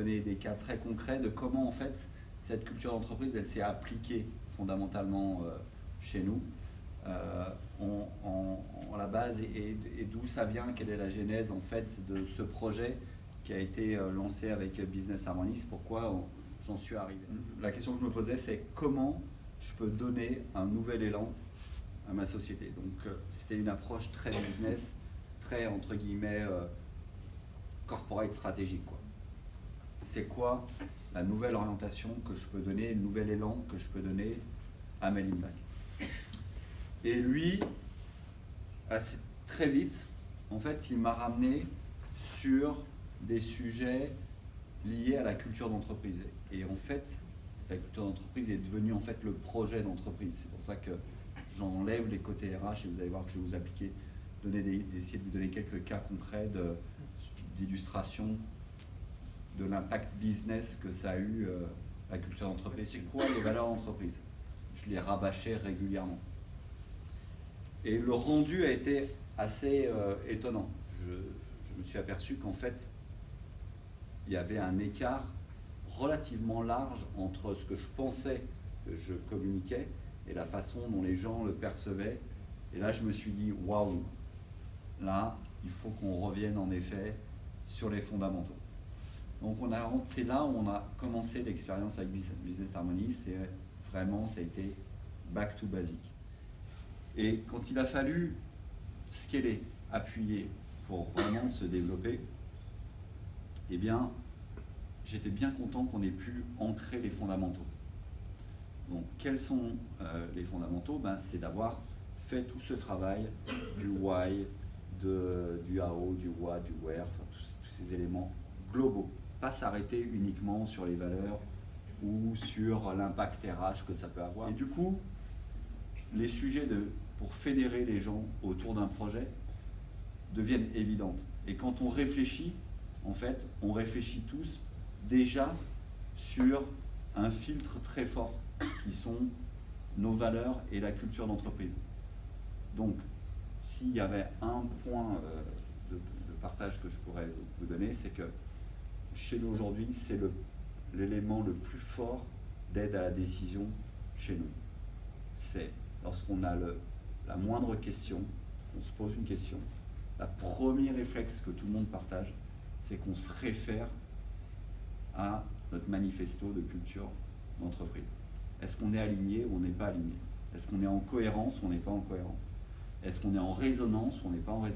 donner des cas très concrets de comment en fait cette culture d'entreprise elle s'est appliquée fondamentalement chez nous en la base et d'où ça vient, quelle est la genèse en fait de ce projet qui a été lancé avec Business Harmonies, pourquoi j'en suis arrivé. La question que je me posais, c'est comment je peux donner un nouvel élan à ma société. Donc c'était une approche très business, très entre guillemets corporate stratégique, quoi. C'est quoi la nouvelle orientation que je peux donner, le nouvel élan que je peux donner à Melinback. Et lui, assez très vite, en fait, il m'a ramené sur des sujets liés à la culture d'entreprise. Et en fait, la culture d'entreprise est devenue en fait le projet d'entreprise. C'est pour ça que j'enlève les côtés RH et vous allez voir que je vais vous appliquer, essayer de vous donner quelques cas concrets d'illustration de l'impact business que ça a eu la culture d'entreprise. C'est quoi les valeurs d'entreprise? Je les rabâchais régulièrement. Et le rendu a été assez étonnant. Je me suis aperçu qu'en fait, il y avait un écart relativement large entre ce que je pensais que je communiquais et la façon dont les gens le percevaient. Et là, je me suis dit, waouh, là, il faut qu'on revienne en effet sur les fondamentaux. Donc c'est là où on a commencé l'expérience avec Business Harmonies, et vraiment ça a été back to basic. Et quand il a fallu scaler, appuyer pour vraiment se développer, eh bien j'étais bien content qu'on ait pu ancrer les fondamentaux. Donc quels sont les fondamentaux? C'est d'avoir fait tout ce travail du why, du how, du what, du where, enfin, tous ces éléments globaux. Pas s'arrêter uniquement sur les valeurs ou sur l'impact RH que ça peut avoir. Et du coup, les sujets pour fédérer les gens autour d'un projet deviennent évidents. Et quand on réfléchit, en fait, on réfléchit tous déjà sur un filtre très fort qui sont nos valeurs et la culture d'entreprise. Donc, s'il y avait un point de partage que je pourrais vous donner, c'est que chez nous aujourd'hui, c'est l'élément le plus fort d'aide à la décision chez nous. C'est lorsqu'on a la moindre question, on se pose une question, la premier réflexe que tout le monde partage, c'est qu'on se réfère à notre manifesto de culture d'entreprise. Est-ce qu'on est aligné ou on n'est pas aligné? Est-ce qu'on est en cohérence ou on n'est pas en cohérence? Est-ce qu'on est en résonance ou on n'est pas en résonance?